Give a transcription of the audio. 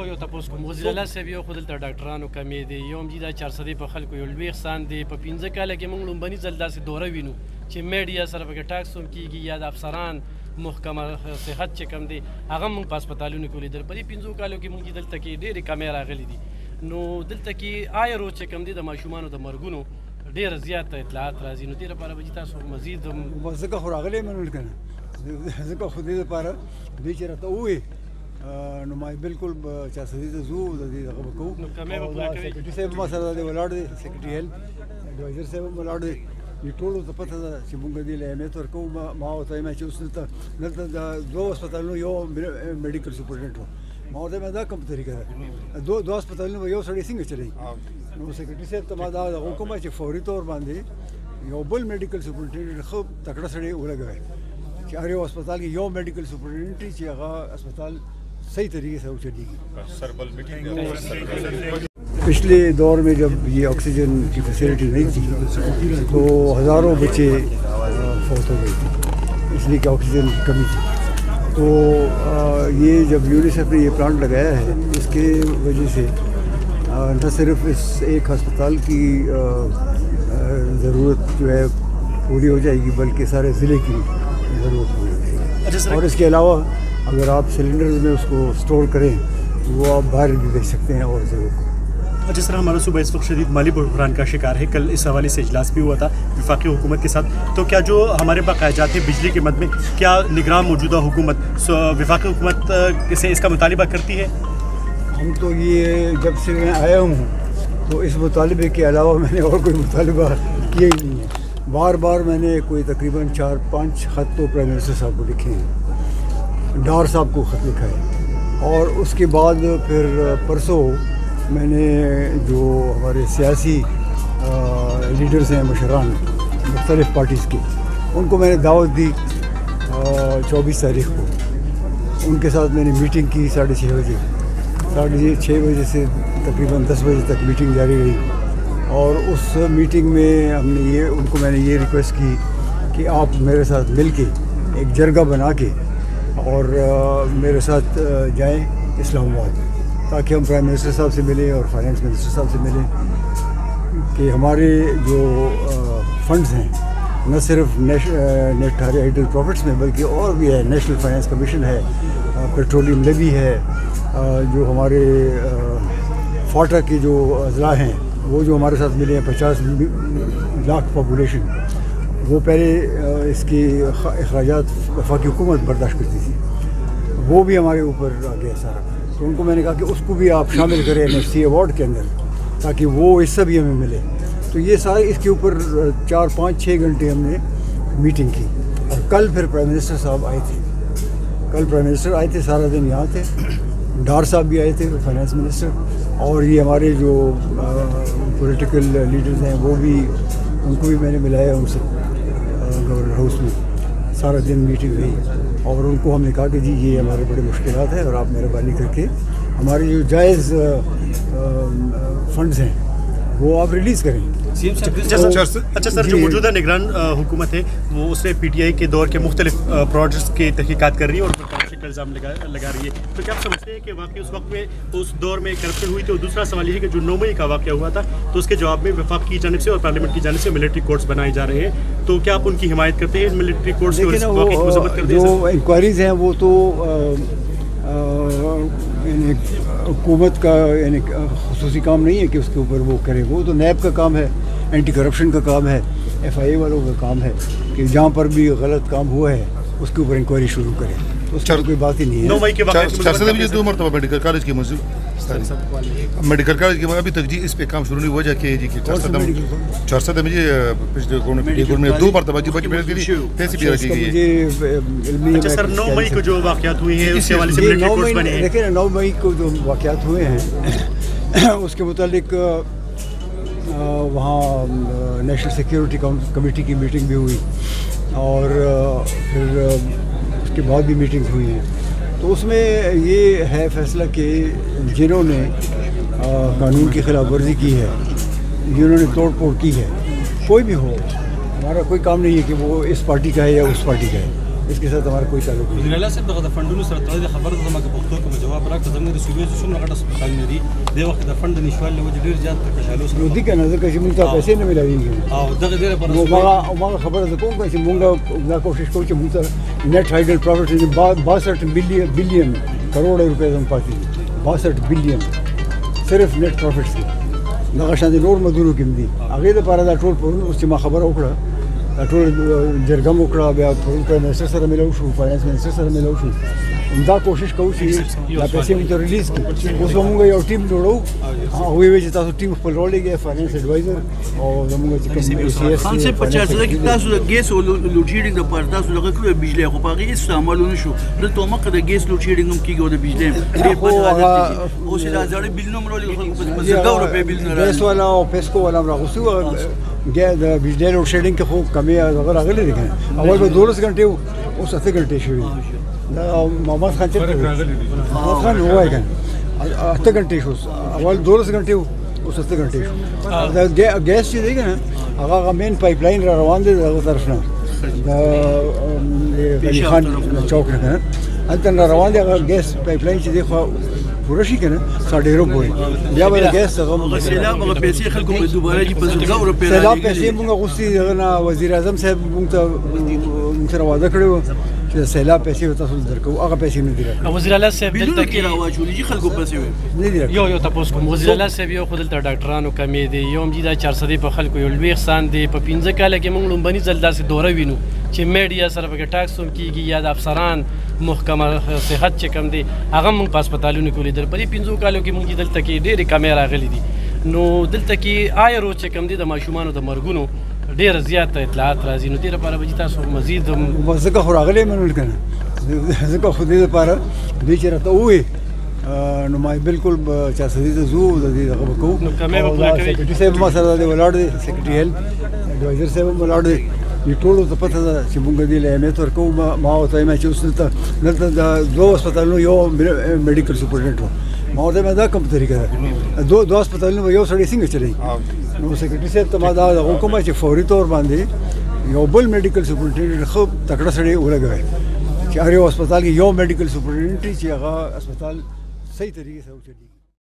یو تاسو کوم وزیر الله صاحب یو خپل تر ډاکټرانو کمی دی یو هم د 400 په خلکو یو لوی احسان دی په 15 کال کې موږ لومبني ځل داسې دوره وینو چې میډیا سره پکې ټاکس هم کیږي یا د افسران محکمه صحت چې کم دی هغه موږ په هسپتالونو کې ولیدل په دې 15 کالو کې موږ دلته کې ډېرې کمې راغلي دي نو دلته کې آیا روز چې کم دی د ماشومانو د مرګونو ډېر زیات اطلاعات راځي نو دې لپاره به تاسو مزید ځکه خو راغلی منل که نه ځکه خو دې لپاره دې چې راته ووایې نو ما بالکل 400 ته ځو د دې هغه به کوو نو کمې به پوره کوي سیکرټري صاحب ما سره دی ولاړ دی سیکرټري هیلث ایډوایزر صاحب هم ولاړ دی دې ټولو ته پته ده چې موږ دې له اهمیت ورکوو ما ورته وایم چې اوس دلته د دوه هسپتالونو یو میډیکل سپرنټنډنټ و ما ورته وایم دا کوم طریقه ده دوه هسپتالونو به یو سړی څنګه چلوي نو سیکرټري صاحب ته ما دا حکم چې فوري طور باندې یو بل میډیکل سپرنټنډنټ ښه تکړه سړی ولګوي چې هر یو هسپتال کې یو میډیکل سپرنټنډنټ چې هغه ہسپتال صحیح طریقے سے چلے گی. پچھلے دور میں جب یہ آکسیجن کی فیسلٹی نہیں تھی تو ہزاروں بچے فوت ہو گئے تھے اس لیے کہ آکسیجن کی کمی تھی. تو یہ جب یونیسیف نے یہ پلانٹ لگایا ہے اس کے وجہ سے نہ صرف اس ایک ہسپتال کی ضرورت جو ہے پوری ہو جائے گی بلکہ سارے ضلع کی ضرورت پوری ہو جائے گی. اور اس کے علاوہ اگر آپ سلنڈرز میں اس کو اسٹور کریں وہ آپ باہر بھی بیچ سکتے ہیں اور ضرور کو. جس طرح ہمارا صوبہ اس وقت شدید مالی بحران کا شکار ہے کل اس حوالے سے اجلاس بھی ہوا تھا وفاقی حکومت کے ساتھ تو کیا جو ہمارے بقایا جات ہیں بجلی کے مد میں کیا نگران موجودہ حکومت وفاقی حکومت سے اس کا مطالبہ کرتی ہے؟ ہم تو یہ جب سے میں آیا ہوں تو اس مطالبے کے علاوہ میں نے اور کوئی مطالبہ کیا ہی نہیں ہے. بار بار میں نے کوئی تقریباً 4-5 خط تو پرائم منسٹر صاحب کو لکھے ہیں ڈار صاحب کو خط لکھا ہے اور اس کے بعد پھر پرسوں میں نے جو ہمارے سیاسی لیڈرز ہیں مشران مختلف پارٹیز کے ان کو میں نے دعوت دی 24 تاریخ کو. ان کے ساتھ میں نے میٹنگ کی 6:30 بجے 6:30 بجے سے تقریباً 10 بجے تک میٹنگ جاری رہی اور اس میٹنگ میں ہم نے ان کو میں نے یہ ریکویسٹ کی کہ آپ میرے ساتھ مل کے ایک جرگہ بنا کے اور میرے ساتھ جائیں اسلام آباد تاکہ ہم پرائم منسٹر صاحب سے ملیں اور فائنانس منسٹر صاحب سے ملیں کہ ہمارے جو فنڈز ہیں نہ صرف نیٹ ہائیڈل پروفٹس میں بلکہ اور بھی ہے نیشنل فائنانس کمیشن ہے پیٹرولیم لیوی ہے جو ہمارے فاٹا کے جو اضلاع ہیں وہ جو ہمارے ساتھ ملے ہیں 50 لاکھ پاپولیشن وہ پہلے اس کی اخراجات وفاقی حکومت برداشت کرتی تھی وہ بھی ہمارے اوپر آ گیا سارا. تو ان کو میں نے کہا کہ اس کو بھی آپ شامل کریں NFC ایوارڈ کے اندر تاکہ وہ حصہ بھی ہمیں ملے. تو یہ سارے اس کے اوپر 4-5-6 گھنٹے ہم نے میٹنگ کی اور کل پھر پرائم منسٹر صاحب آئے تھے. کل پرائم منسٹر آئے تھے سارا دن یہاں تھے ڈار صاحب بھی آئے تھے فائنانس منسٹر اور یہ ہمارے جو پولیٹیکل لیڈرز ہیں وہ بھی ان کو بھی میں نے ملایا ان سے گورنر ہاؤس میں سارا دن میٹنگ رہی اور ان کو ہم نے کہا کہ جی یہ ہمارے بڑے مشکلات ہیں اور آپ مہربانی کر کے ہمارے جو جائز فنڈز ہیں وہ آپ ریلیز کریں. اچھا سر جو موجودہ نگران حکومت ہے وہ اس نے PTI کے دور کے مختلف پروجیکٹس کی تحقیقات کر رہی ہے اور کرپشن کا الزام لگا رہی ہے تو کیا آپ سمجھتے ہیں کہ واقعی اس وقت میں اس دور میں کرپشن ہوئی تھی؟ اور دوسرا سوال یہ ہے کہ جو 9 مئی کا واقعہ ہوا تھا تو اس کے جواب میں وفاق کی جانب سے اور پارلیمنٹ کی جانب سے ملٹری کورٹس بنائے جا رہے ہیں تو کیا آپ ان کی حمایت کرتے ہیں ملٹری کورٹس کی مذمت کرتے ہیں؟ جو انکوائریز ہیں وہ تو یعنی حکومت کا یعنی خصوصی کام نہیں ہے کہ اس کے اوپر وہ کرے وہ تو نیب کا کام ہے اینٹی کرپشن کا کام ہے FIA والوں کا کام ہے کہ جہاں پر بھی غلط کام ہوا ہے اس کے اوپر انکوائری شروع کریں. اس کی کوئی بات ہی نہیں ہے. 9 مئی کے واقعے 2 مرتبہ میڈیکل کالج کی میڈیکل کالج کے ابھی تک جی اس پہ کام شروع نہیں ہوا جا کے جی 400 میں جی پچھلے گورنمنٹ میں 2 مرتبہ جی بچ پیسے بھی رکھی گئی ہے. اچھا سر 9 مئی کو جو واقعات ہوئے ہیں اس کے حوالے سے ملٹری کورٹس بنے ہیں. دیکھیں 9 مئی کو جو واقعات ہوئے ہیں اس کے متعلق وہاں نیشنل سیکیورٹی کمیٹی کی میٹنگ بھی ہوئی اور پھر اس کے بعد بھی میٹنگ ہوئی ہیں. تو اس میں یہ ہے فیصلہ کہ جنہوں نے قانون کی خلاف ورزی کی ہے جنہوں نے توڑ پھوڑ کی ہے کوئی بھی ہو ہمارا کوئی کام نہیں ہے کہ وہ اس پارٹی کا ہے یا اس پارٹی کا ہے इसके साथ हमारा कोई ताल्लुक नहीं। وزیر اعلی صاحب دغه د فندونو سره تړلې خبره ده چې پښتو کې جواب راکړه زموږ د صوبې څومره غټ هسپتالونه دي د وخت د فند نشوالي له وجې ډېر زیات کشالو سره نو دي کنه ځکه چې موږ ته پیسې نه ملاويږي او دغه ډېر پر نو ما خبره ده کوم چې موږ دا کوشش کوو چې موږ ته نیټ هایډل پروفټ 62 بلین کروڑ روپے زم پاتې 62 بلین صرف نیټ پروفټس دغه شان نور مدونو کې دي هغه د لپاره دا ټول پرون اوس چې ما خبره وکړه ټول جرګم وکړه بیا پرون منسټر سره ملو شو فاینانس منسټر سره ملو شو دا کوشش کوو چې دا پیسې موږ ته ریلیز کړو اوس موږ یو ټیم جوړو او وی چې تاسو ټیم خپل رول لګي فاینانس ایڈوایزر او زموږ چې کوم سی ایس خان صاحب 50 کې تاسو د ګیس او لوډ شیډینګ د پاره تاسو لږه کړو بجلی خو پاغي استعمال نشو دلته مخه د ګیس لوډ شیډینګ هم کیږي او د بجلی او چې دا ځړې بل نوم رولې خلکو په 1000 روپے بل نه راځي والا او پیسکو والا راغوسو د بجلی لوډ شیډینګ خو کمی راغلي دي اول به 12 غنټه او 7 غنټه شوی دا محمد خان چې محمد خان وای کنه 8 غنټه شو اول 12 غنټه او 7 غنټه شو دا ګیس چې دی کنه هغه مین پایپ لاین را روان دي دغه طرف نه دا غنی خان چوک نه انت روان دي هغه ګیس پایپ لاین چې دی خو پوره شي کنه 1.5 پورې بیا به ګیس هغه سیلاب هغه پیسې خلکو په دوباره کې 50 روپے سیلاب پیسې موږ غوستي دغه وزیر اعظم صاحب موږ سره وعده کړو چې سیلاب پیسې تاسو درکو هغه پیسې نه دي وزیر اعلی صاحب دلته کې راوچولې چې خلکو پیسې نه دي یو تاسو کوم وزیر اعلی صاحب یو خپل ډاکټرانو کمی دي یو مجیدا 400 په خلکو یو لوی احسان دي په 15 کال کې موږ لومبني ځل داسې دوره وینو چې میډیا سره په ټاکس هم کیږي یا د افسران محکمه صحت چې کم دي هغه موږ په هسپتالونو کې لیدل په 15 کالو کې موږ دلته کې ډېرې کیمرا غلي دي نو دلته کې آیرو چې کم دي د ماشومان د مرګونو ډېر زیات اطلاعات راځي نو دې لپاره به تاسو مزید ځکه خو راغلی منل کنه ځکه خو دې لپاره دې چې راته وې نو ما بالکل 400 ته زو د دې هغه وکړو نو کمه به پوره کوي سیکریټری صاحب ما سره دی ولاړ دی سیکریټری هیلث ایڈوایزر صاحب ولاړ دی یو ټول ته پته ده چې موږ دې له اهمیت ورکوو ما او ته ما چې اوس دلته د دوه هسپتالونو یو میډیکل سپورټنټ ما ورته دا کوم طریقه ده دوه هسپتالونو یو سړی څنګه چلی نو سیکریټری صاحب ته ما دا حکم چې فوري تور باندې یو بل میډیکل سپورټنټ خو تکړه سړی ولګوي چې هر یو هسپتال کې یو میډیکل سپورټنټ چې هغه هسپتال صحیح طریقې سره وچلی